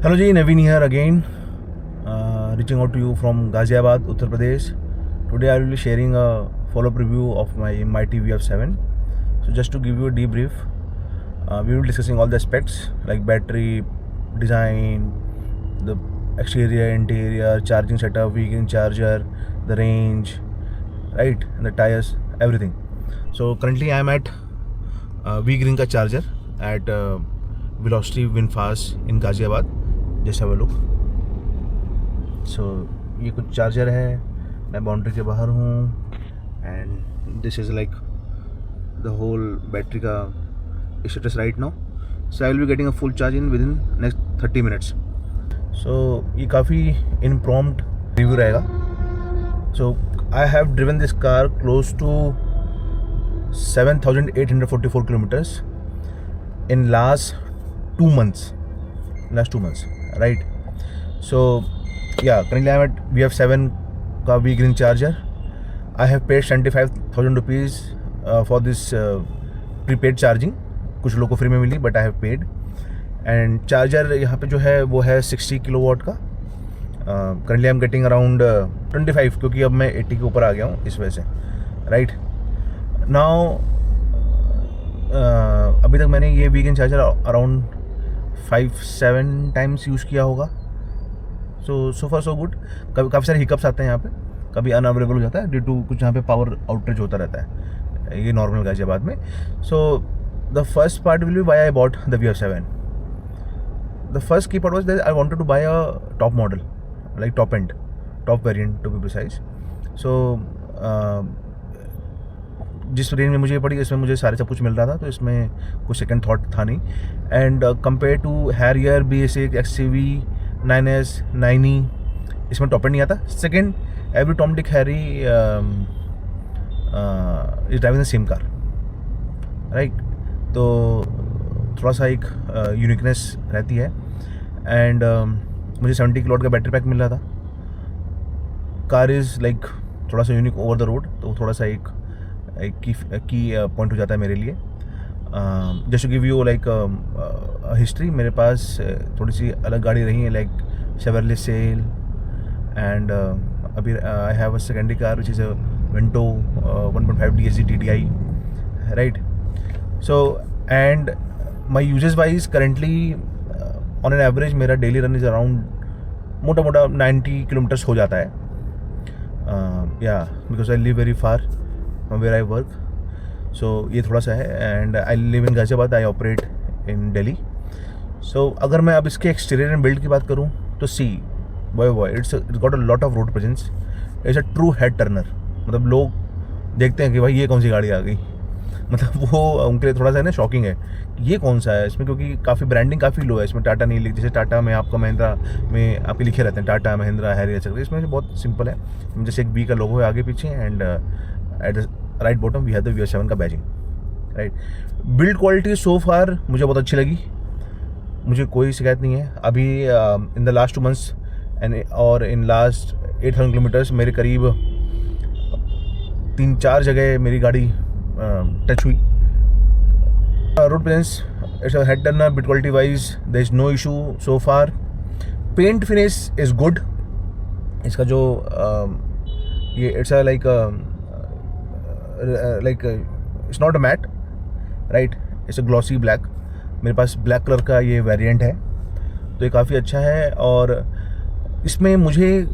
Hello Ji, Naveen here again, reaching out to you from Ghaziabad, Uttar Pradesh. Today I will be sharing a follow-up review of my Mighty VF7. So just to give you a debrief, we will be discussing all the aspects like battery, design, the exterior, interior, charging setup, vegan charger, the range, right, and the tires, everything. So currently I am at V-Green का charger at Velocity Winfast in Ghaziabad. जैसा वो look. सो ये कुछ charger है, मैं boundary के बाहर हूँ and this is like the whole battery का status right now. So I will be getting a full charge in with in next 30 minutes. So ये काफ़ी इनप्रॉम्प्ट रिव्यू रहेगा। So I have driven this car close to 7,844 kilometres in last 2 months. Right? So yeah, currently I'm at VF7 का V-Green charger. I have paid 75,000 rupees for this prepaid charging. कुछ लोगों को free में मिली but I have paid. And charger यहाँ पे जो है वो है 60 किलोवाट का। Currently I am getting around 25 क्योंकि अब मैं 80 के ऊपर आ गया हूँ इस वजह से। राइट नाउ अभी तक मैंने ये V-Green charger around 5-7 times use किया होगा। सो फार सो गुड। कभी काफ़ी सारे हिकअप्स आते हैं यहाँ पे, कभी अनअवेलेबल हो जाता है ड्यू टू कुछ यहाँ पे पावर आउटेज होता रहता है, ये नॉर्मल गाजियाबाद में। So the first part will be why I bought the VF7। The first key part was that I wanted to buy a top model, like top variant to be precise. So जिस range में मुझे पड़ी इसमें मुझे सारे सब कुछ मिल रहा था, तो इसमें कुछ सेकंड थॉट था नहीं। And compare to Harrier, BS6, XCV, 9S, 9E, इसमें टॉप एंड नहीं आता। Second, every Tom Dick Harry is driving the same car, right. तो थोड़ा सा एक यूनिकनेस रहती है। एंड मुझे 70 किलोवाट का बैटरी पैक मिल रहा था। कार इज़ लाइक थोड़ा सा यूनिक ओवर द रोड, तो थोड़ा सा एक की पॉइंट हो जाता है मेरे लिए। Just to give you like history, मेरे पास थोड़ी सी अलग गाड़ी रही है लाइक शेवरले सेल एंड अभी I have a secondary car which is a Vento 1.5 DSG TDI, right. So and my usages wise currently on an average मेरा daily run is around मोटा मोटा 90 किलोमीटर्स हो जाता है। या because I live very far where I work, so ये थोड़ा सा है। And I live in Ghaziabad, I operate in Delhi. So अगर मैं अब इसके एक्सटीरियर एंड बिल्ड की बात करूँ तो see boy it's got a lot of road presence. It's a true head turner. मतलब लोग देखते हैं कि भाई ये कौन सी गाड़ी आ गई, मतलब वो उनके लिए थोड़ा सा है ना शॉकिंग है कि ये कौन सा है इसमें, क्योंकि काफ़ी ब्रांडिंग काफ़ी लो है इसमें। टाटा नहीं लिख, जैसे टाटा में आपका महिंद्रा में आपके लिखे रहते हैं टाटा, महिंद्रा, हैरियर चलते, इसमें बहुत सिंपल है। जैसे एक B का लोगो है आगे पीछे and at the right bottom we have the VF7 का badging, right. Build quality so far मुझे बहुत अच्छी लगी, मुझे कोई शिकायत नहीं है। अभी in the last 2 months and और इन लास्ट 8,000 किलोमीटर्स मेरे करीब 3-4 जगह मेरी गाड़ी टच हुई। Road presence it's head turner. Build quality wise there is no issue so far. Paint finish is good. इसका जो ये it's like it's not a matte, right, it's a glossy black. मेरे पास ब्लैक कलर का ये variant है, तो ये काफ़ी अच्छा है। और इसमें मुझे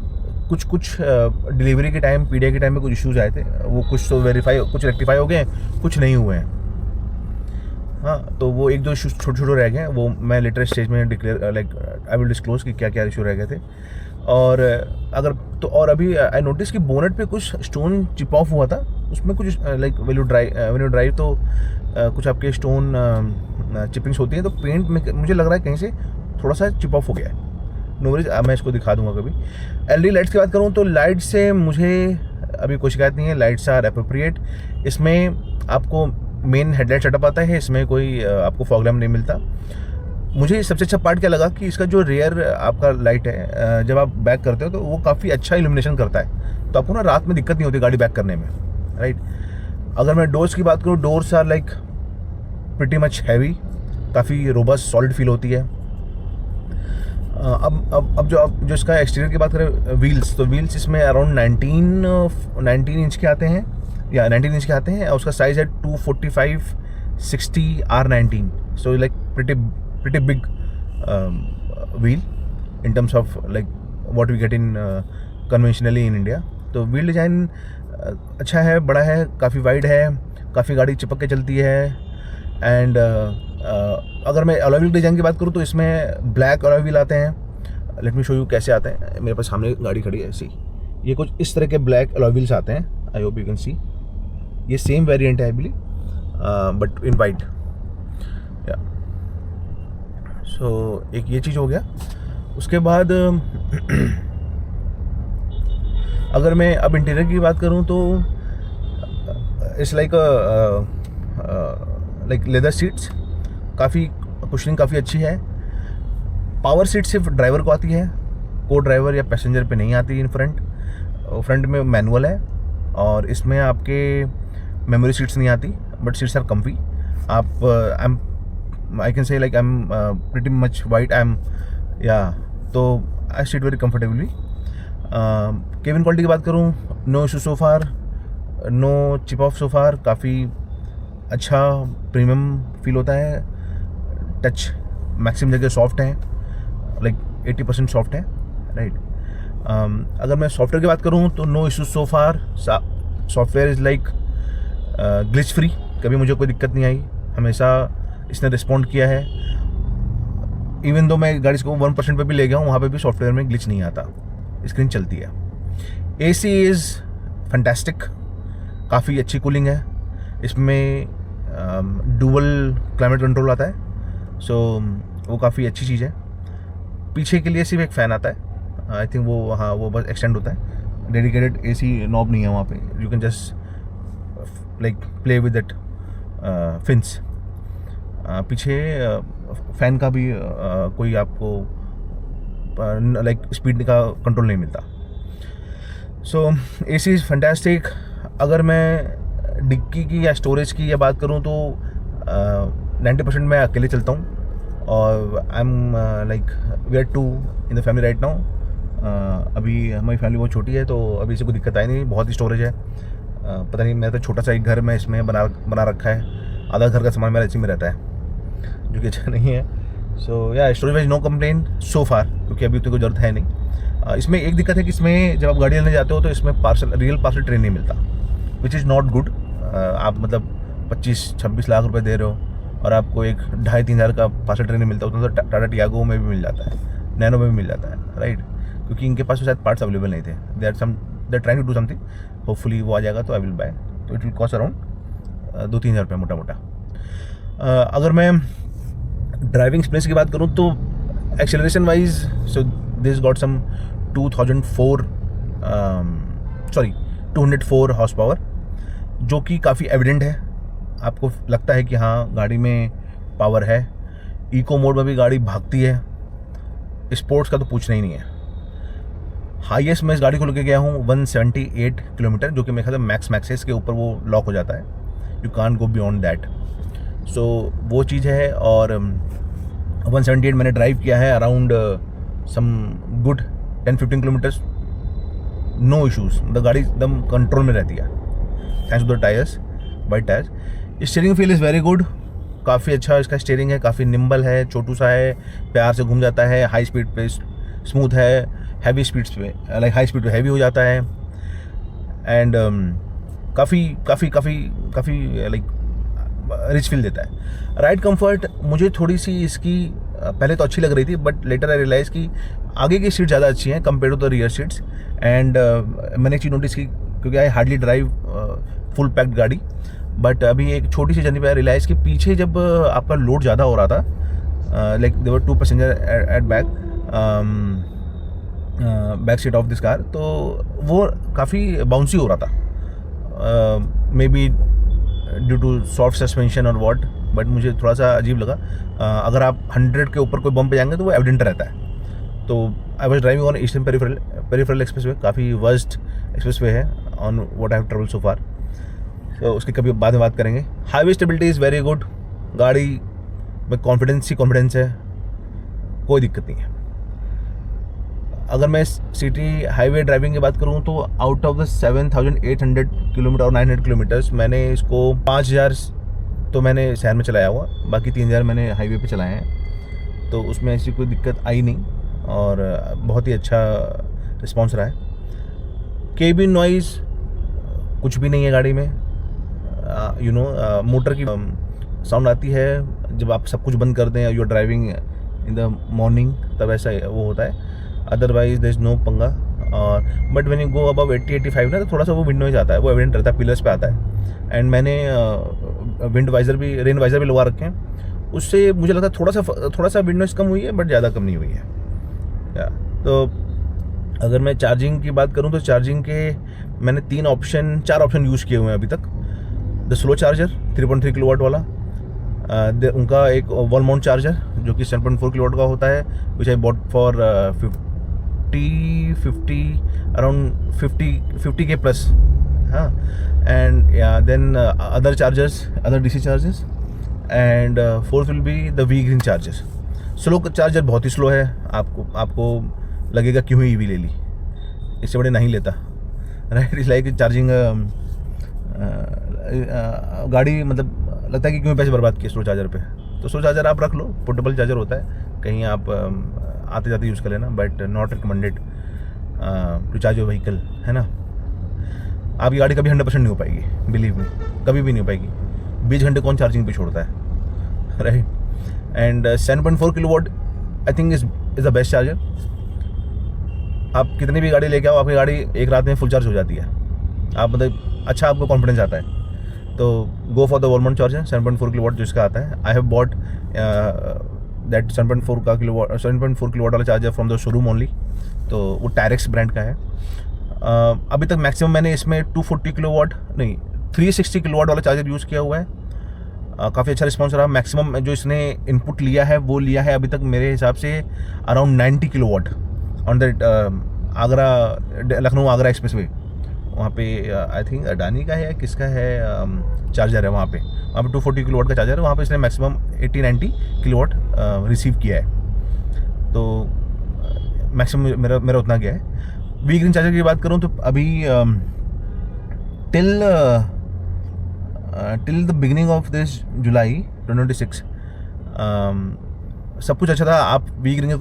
कुछ डिलीवरी के टाइम, PDI के टाइम में कुछ इश्यूज आए थे, वो कुछ तो कुछ रेक्टिफाई हो गए हैं, कुछ नहीं हुए हैं। हाँ, तो वो 1-2 इशूज छोटे रह गए हैं, वो मैं लेटर स्टेज में declare like I will disclose कि क्या क्या इशू रह गए थे। और अगर तो और अभी आई नोटिस कि बोनेट पे कुछ स्टोन चिप ऑफ हुआ था, उसमें कुछ लाइक व्हेन यू ड्राइव तो कुछ आपके स्टोन चिपिंग्स होती हैं, तो पेंट में मुझे लग रहा है कहीं से थोड़ा सा चिप ऑफ हो गया है। नो वरीज, मैं इसको दिखा दूंगा कभी। LED लाइट्स की बात करूँ तो लाइट से मुझे अभी कोई शिकायत नहीं है। Lights are appropriate. इसमें आपको मेन हेडलाइट सेटअप आता है, इसमें कोई आपको फॉग लैम्प नहीं मिलता। मुझे सबसे अच्छा पार्ट क्या लगा कि इसका जो रेयर आपका लाइट है, जब आप बैक करते हो तो वो काफ़ी अच्छा इल्यूमिनेशन करता है, तो आपको ना रात में दिक्कत नहीं होती गाड़ी बैक करने में, राइट। अगर मैं डोर्स की बात करूँ, doors are like pretty much heavy, काफ़ी रोबस्ट सॉलिड फील होती है। अब जो इसका एक्सटीरियर की बात करें, व्हील्स, तो व्हील्स इसमें अराउंड 19 इंच के आते हैं, या 19 इंच के आते हैं, और उसका साइज़ है 245/60 R19, so like pretty big wheel in terms of like what we get in conventionally in India. तो व्हील डिज़ाइन अच्छा है, बड़ा है, काफ़ी वाइड है, काफ़ी गाड़ी चिपक के चलती है। एंड अगर मैं अलॉय व्हील डिज़ाइन की बात करूँ तो इसमें ब्लैक अलॉय व्हील आते हैं। लेट मी शो यू कैसे आते हैं। मेरे पास सामने गाड़ी खड़ी है ऐसी, ये कुछ इस तरह के ब्लैक अलॉय व्हील्स आते हैं। I hope you can see, ये सेम वेरिएंट है I believe, but in white. या सो एक ये चीज़ हो गया। उसके बाद अगर मैं अब इंटीरियर की बात करूं तो इट्स लाइक लेदर सीट्स, काफ़ी कुशनिंग काफ़ी अच्छी है। पावर सीट सिर्फ ड्राइवर को आती है, को ड्राइवर या पैसेंजर पे नहीं आती। इन फ्रंट में मैनुअल है, और इसमें आपके मेमोरी सीट्स नहीं आती, बट सीट्स आर कम्फी। आप I can say like I am pretty much wide, I am तो I seat very comfortably. Cabin quality की बात करूँ, no issue so far, no chip off so far, काफ़ी अच्छा premium feel होता है। Touch maximum जगह सॉफ्ट है, लाइक 80% सॉफ्ट है, राइट। अगर मैं सॉफ्टवेयर की बात करूँ तो no issue so far, software is like glitch free, कभी मुझे कोई दिक्कत नहीं आई, हमेशा इसने रिस्पॉन्ड किया है। इवन दो मैं गाड़ी को 1% पे भी ले गया हूँ, वहाँ पे भी सॉफ्टवेयर में ग्लिच नहीं आता, स्क्रीन चलती है। AC इज़ फैंटास्टिक, काफ़ी अच्छी कूलिंग है इसमें, डुअल क्लाइमेट कंट्रोल आता है, सो वो काफ़ी अच्छी चीज़ है। पीछे के लिए सिर्फ एक फ़ैन आता है, आई थिंक वो, हाँ वो बस एक्सटेंड होता है, डेडिकेटेड AC नॉब नहीं है वहाँ पे, you can just like play with that fins. पीछे फ़ैन का भी कोई आपको लाइक स्पीड का कंट्रोल नहीं मिलता। सो AC इज़ फैंटास्टिक। अगर मैं डिक्की की या स्टोरेज की या बात करूँ तो 90% मैं अकेले चलता हूँ, और I am like we are 2 in the family right now. अभी हमारी फैमिली बहुत छोटी है, तो अभी से कोई दिक्कत आई नहीं, बहुत ही स्टोरेज है। पता नहीं, मेरा तो छोटा सा एक घर में इसमें बना रखा है, आधा घर का सामान मेरा इसी में रहता है, जो कि अच्छा नहीं है। सो या स्टोरेज वाइज नो कंप्लेन सो फार, क्योंकि अभी उतनी कोई ज़रूरत है नहीं। इसमें एक दिक्कत है कि इसमें जब आप गाड़ी लेने जाते हो तो इसमें रियल पार्सल ट्रेन नहीं मिलता, विच इज़ नॉट गुड। आप मतलब 25-26 लाख रुपए दे रहे हो और आपको एक 2,500-3 हज़ार का पार्सल ट्रेन नहीं मिलता, उतना तो टाटा टियागो में भी मिल जाता है, नैनो में भी मिल जाता है, राइट। क्योंकि इनके पास तो शायद पार्ट्स अवेलेबल नहीं थे। They are trying to do something, hopefully वो आ जाएगा तो आई विल बाय। तो इट विल कॉस्ट अराउंड 2-3 हज़ार रुपये मोटा। अगर मैं ड्राइविंग एक्सपीरियंस की बात करूँ तो acceleration wise, so this got some 204 horse power, जो कि काफ़ी एविडेंट है। आपको लगता है कि हाँ गाड़ी में पावर है। इको मोड में भी गाड़ी भागती है, स्पोर्ट्स का तो पूछना ही नहीं है। हाईएस्ट मैं इस गाड़ी को लेके गया हूँ 178 किलोमीटर, जो कि मेरे ख्याल से मैक्स है, इसके ऊपर वो लॉक हो जाता है, you can't go beyond that. So वो चीज़ है। और 178 मैंने ड्राइव किया है around some good 10-15 kilometres, no issues, मतलब गाड़ी एकदम कंट्रोल में रहती है thanks to the tyres, wide tyres. Steering feel is very good, काफ़ी अच्छा इसका स्टीयरिंग है, काफ़ी निम्बल है, छोटू सा है, प्यार से घूम जाता है। हाई स्पीड पे स्मूथ है, हैवी स्पीड्स पे लाइक हाई स्पीड पे हैवी हो जाता है। एंड काफ़ी लाइक रिच फील देता है। राइड कंफर्ट मुझे थोड़ी सी इसकी पहले तो अच्छी लग रही थी, बट लेटर आई रियलाइज़ कि आगे की सीट ज़्यादा अच्छी हैं compare to the rear seats. And मैंने एक चीज़ नोटिस की, क्योंकि I hardly drive full packed गाड़ी, बट अभी एक छोटी सी जर्नी पे रियलाइज़ कि पीछे जब आपका लोड ज़्यादा हो रहा था, like there 2 passenger at back seat of this car, तो वो काफ़ी बाउंसी हो रहा था, maybe due to soft suspension और वॉट, बट मुझे थोड़ा सा अजीब लगा। अगर आप 100 के ऊपर कोई बम्प पे जाएंगे तो वो एविडेंट रहता है। तो I was driving on Eastern Peripheral Expressway, काफ़ी वर्स्ट एक्सप्रेस वे है on what I have travel so far, तो उसकी कभी बाद में बात करेंगे। Highway stability is very good, गाड़ी में कॉन्फिडेंस है, कोई दिक्कत नहीं है। अगर मैं सिटी हाईवे ड्राइविंग की बात करूँ तो आउट ऑफ द 7,800 किलोमीटर और 900 किलोमीटर्स मैंने इसको 5,000 तो मैंने शहर में चलाया हुआ, बाकी 3,000 मैंने हाईवे पे चलाए हैं। तो उसमें ऐसी कोई दिक्कत आई नहीं और बहुत ही अच्छा रिस्पॉन्स रहा है। केबिन नॉइज़ कुछ भी नहीं है गाड़ी में। मोटर की साउंड आती है जब आप सब कुछ बंद कर दें, you are driving in the morning, तब ऐसा वो होता है। अदरवाइज देयर इज नो पंगा। और but when you go above 80-85 ना, तो थोड़ा सा वो विंड नॉइज आता है, वो एविडेंट रहता है, पिलर्स पे आता है। एंड मैंने विंड वाइजर भी, रेन वाइजर भी लगा रखे हैं, उससे मुझे लगता है थोड़ा सा विंड नॉइज कम हुई है, बट ज़्यादा कम नहीं हुई है। तो अगर मैं चार्जिंग की बात करूं तो चार्जिंग के मैंने 4 ऑप्शन यूज़ किए हुए हैं अभी तक। द स्लो चार्जर 3.3 किलोवाट वाला, उनका एक वॉल माउंट चार्जर जो कि 7.4 किलोवाट का होता है, विच आई बॉट फॉर 50 के प्लस। हाँ, and then other chargers, other DC chargers, and fourth will be the V green charger. Slow charger बहुत ही स्लो है, आपको लगेगा क्यों ही ईवी ले ली, इससे बड़े नहीं लेता, राइट। इट्स लाइक चार्जिंग गाड़ी, मतलब लगता है कि क्यों पैसे बर्बाद किए स्लो चार्जर पे। तो स्लो चार्जर आप रख लो, पोर्टेबल चार्जर होता है, कहीं आप आते जाते यूज़ कर लेना, but not recommended to charge your vehicle, है ना। आपकी गाड़ी कभी 100% नहीं हो पाएगी, बिलीव मी, कभी भी नहीं हो पाएगी। 20 घंटे कौन चार्जिंग पे छोड़ता है, right. And 7.4 kilowatt I think is the best charger. आप कितनी भी गाड़ी लेके आओ, आपकी गाड़ी एक रात में फुल चार्ज हो जाती है। आप मतलब अच्छा आपको कॉन्फिडेंस आता है, तो go for the wall mount charger 7.4 kilowatt जो इसका आता है। I have bought that 7.4 kilowatt वाला charger from the showroom only, तो वो टैरेक्स ब्रांड का है। अभी तक मैक्सिमम मैंने इसमें 240 किलोवाट नहीं 360 किलोवाट वाला चार्जर यूज़ किया हुआ है। काफ़ी अच्छा रिस्पॉन्स रहा। मैक्सिमम जो इसने इनपुट लिया है वो लिया है अभी तक मेरे हिसाब से around 90 kilowatt on that Lucknow Agra express way. वहाँ पे आई थिंक अडानी का है, किसका है चार्जर है वहाँ पे 240 किलोवाट का चार्जर है। वहाँ पे इसने मैक्सिमम 80-90 किलोवाट रिसीव किया है, तो मैक्सिमम मेरा उतना गया है। वी ग्रीन चार्जर की बात करूँ तो अभी till the beginning of this जुलाई 2026 सब कुछ अच्छा था। आप वी ग्रीन के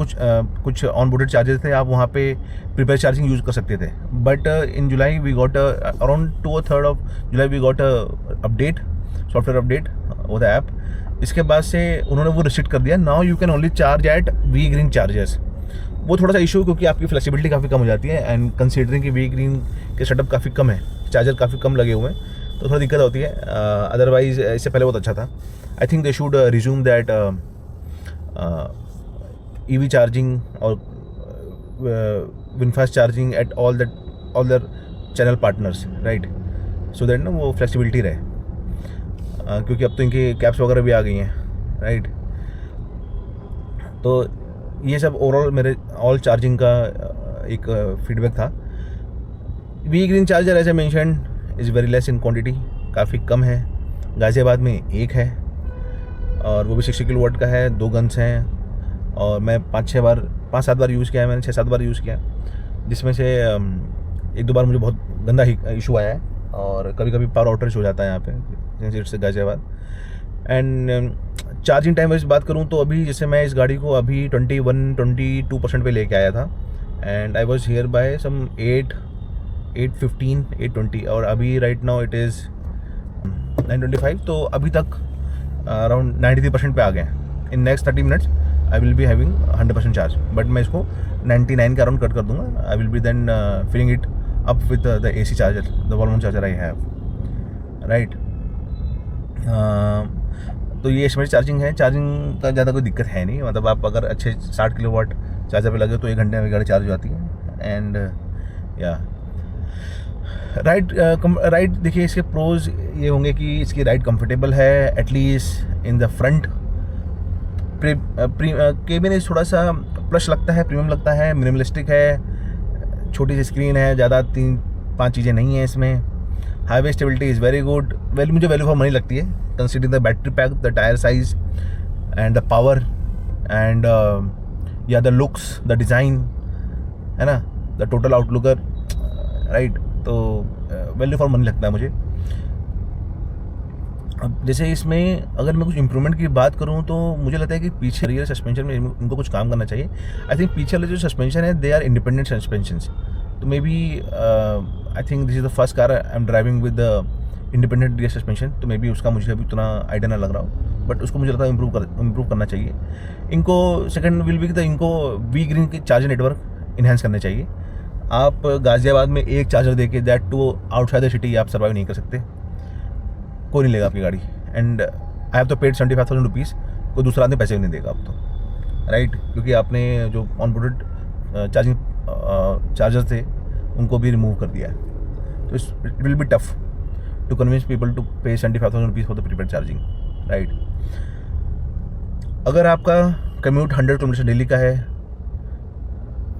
कुछ ऑन बोर्डेड चार्जर थे, आप वहाँ पे प्रीपेयर चार्जिंग यूज़ कर सकते थे। But in July we got around 2/3 of July we got update, software update वो द ऐप। इसके बाद से उन्होंने वो रिस्ट्रिक्ट कर दिया, now you can only charge at V green chargers. वो थोड़ा सा इशू, क्योंकि आपकी फ्लेक्सिबिलिटी काफ़ी कम हो जाती है, एंड कंसीडरिंग कि वी ग्रीन के सेटअप काफ़ी कम है, चार्जर काफ़ी कम लगे हुए हैं, तो थोड़ा दिक्कत होती है। अदरवाइज इससे पहले बहुत अच्छा था। I think they should resume that EV charging और VinFast charging at all their channel partners, right, so that ना वो फ्लेक्सिबिलिटी रहे, क्योंकि अब तो इनकी कैप्स वगैरह भी आ गई हैं, राइट। तो ये सब ओवरऑल मेरे ऑल चार्जिंग का एक फीडबैक था। V green charger as a mention is very less in quantity, काफ़ी कम है। गाज़ियाबाद में एक है और वो भी 60 किलोवाट का है, 2 गन्स हैं, और मैं 5-7 बार यूज़ किया है मैंने, 6-7 बार यूज़ किया, जिसमें से 1-2 बार मुझे बहुत गंदा इशू आया है, और कभी कभी पावर आउटेज हो जाता है यहाँ पे से गाज़ियाबाद। एंड चार्जिंग टाइम की बात करूँ तो अभी जैसे मैं इस गाड़ी को अभी 21-22% पे लेके आया था, and I was here by some 8:15, 8:20, और अभी राइट नाउ इट इज़ 9:25, तो अभी तक अराउंड 93% पे आ गए हैं। In next 30 minutes I will be having 100% charge, but मैं इसको 99 का अराउंड कट कर दूंगा। I will be then filling it up with the AC charger, the wall mount charger I have, right. तो ये इसमें चार्जिंग है, चार्जिंग का ज़्यादा कोई दिक्कत है नहीं, मतलब आप अगर अच्छे 60 किलोवाट चार्जर पे लगे तो 1 घंटे में गाड़ी चार्ज हो जाती है। एंड या राइड देखिए, इसके प्रोज ये होंगे कि इसकी राइड कंफर्टेबल है, at least in the front. Cabin इस थोड़ा सा प्लस लगता है, प्रीमियम लगता है, मिनिमलिस्टिक है, छोटी सी स्क्रीन है, ज़्यादा 3-5 चीज़ें नहीं हैं इसमें। Highway stability is very good, मुझे वैल्यू फॉर मनी लगती है, considering the battery pack, the tyre size and the power and या द लुक्स, द डिज़ाइन, है ना, द टोटल आउटलुकर, राइट। तो वैल्यू फॉर मनी लगता है मुझे। अब जैसे इसमें अगर मैं कुछ इंप्रूवमेंट की बात करूं तो मुझे लगता है कि पीछे रियर सस्पेंशन में इनको कुछ काम करना चाहिए। आई थिंक पीछे वाले जो सस्पेंशन है दे आर इंडिपेंडेंट सस्पेंशंस। तो maybe I think this is the first car I am driving with the independent rear suspension, तो मे बी उसका मुझे अभी उतना आइडिया ना लग रहा हो, बट उसको मुझे लगता है इम्प्रूव करना चाहिए इनको। सेकंड विल बी द इनको वी ग्रीन के चार्जर नेटवर्क इन्हेंस करने चाहिए। आप गाजियाबाद में एक चार्जर देके that to outside the city आप सर्वाइव नहीं कर सकते, कोई नहीं लेगा आपकी गाड़ी। And I have to paid 75,000 rupees, कोई दूसरा आदमी पैसे भी नहीं देगा आप तो, राइट। क्योंकि आपने जो ऑन बोर्डेड चार्जर थे उनको भी रिमूव कर दिया है। तो it will be tough to convince people to pay 75,000 rupees for the prepaid charging, right. अगर आपका कम्यूट 100 किलोमीटर डेली का है,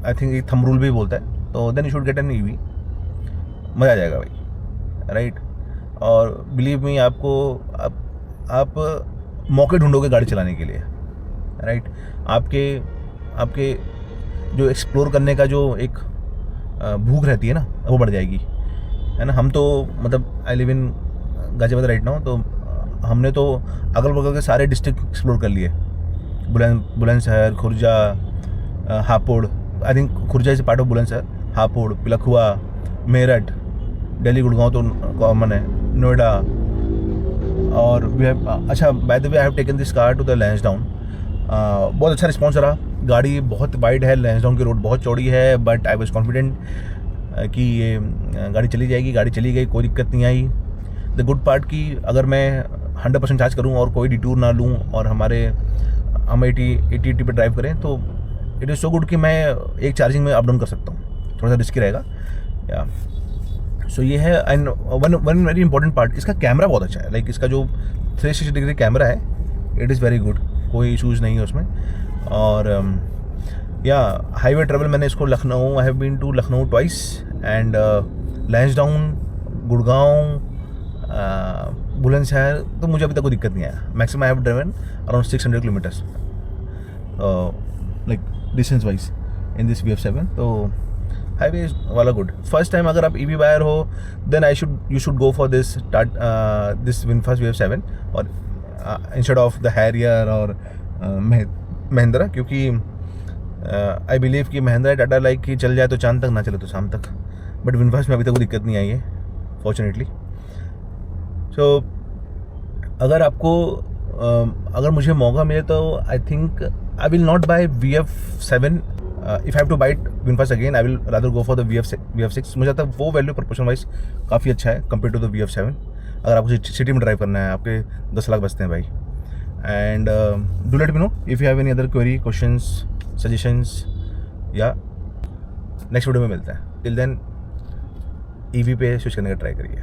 आई थिंक एक थंब रूल भी बोलता है, तो then you should get an EV, मज़ा आ जाएगा भाई, राइट। और बिलीव मी आपको आप मौके ढूंढोगे गाड़ी चलाने के लिए, राइट। आपके जो एक्सप्लोर करने का जो एक भूख रहती है ना वो बढ़ जाएगी, है ना। हम तो मतलब आई live in Ghaziabad right now, तो हमने तो अगल बगल के सारे डिस्ट्रिक्ट एक्सप्लोर कर लिए, Bulandshahr, Khurja, Hapur. I think Khurja is part of Bulandshahr, Hapur, Pilkhuwa, Meerut, Delhi, Gurgaon तो कॉमन है, नोएडा। और वी हैव अच्छा by the way I have taken this car to the Lansdowne. बहुत अच्छा रिस्पॉन्स रहा। गाड़ी बहुत वाइड है, लैंसडाउन की रोड बहुत चौड़ी है, बट आई वाज कॉन्फिडेंट कि ये गाड़ी चली जाएगी। गाड़ी चली गई, कोई दिक्कत नहीं आई। द गुड पार्ट कि अगर मैं 100% चार्ज करूँ और कोई डिटूर ना लूँ और हम 80 पे ड्राइव करें तो इट इज़ सो गुड कि मैं एक चार्जिंग में अप डाउन कर सकता हूँ। थोड़ा सा रिस्की रहेगा या सो ये है। And one very important part, इसका कैमरा बहुत अच्छा है। लाइक इसका जो 360 डिग्री कैमरा है इट इज़ वेरी गुड, कोई इशूज़ नहीं है उसमें। और या हाईवे ट्रेवल मैंने इसको Lucknow, I have been to Lucknow twice and Lansdowne, Gurgaon, Bulandshahr, तो मुझे अभी तक कोई दिक्कत नहीं आया। Maximum I have driven around 600 kilometres like distance wise in this VF7। तो हाईवे वाला गुड। फर्स्ट टाइम अगर आप EV बायर हो then you should go for this VinFast VF7 और इंस्टेड ऑफ द हैरियर और महिंद्रा, क्योंकि आई बिलीव कि Mahindra Tata like कि चल जाए तो चांद तक, ना चले तो शाम तक, बट विनफास्ट में अभी तक कोई दिक्कत नहीं आई है फॉर्चुनेटली। सो अगर आपको अगर मुझे मौका मिले तो I think I will not buy VF7। If I have to buy it VinFast again I will rather go for the VF6। मुझे लगता है वो वैल्यू प्रोपोर्शन वाइज काफ़ी अच्छा है कंपेयर टू द VF7। अगर आपको सिटी में ड्राइव करना है, आपके 10 लाख बचते हैं भाई। And do let me know if you have any other query, questions, suggestions, या नेक्स्ट वीडियो में मिलता है। टिल देन EV पे स्विच करने का ट्राई करिए।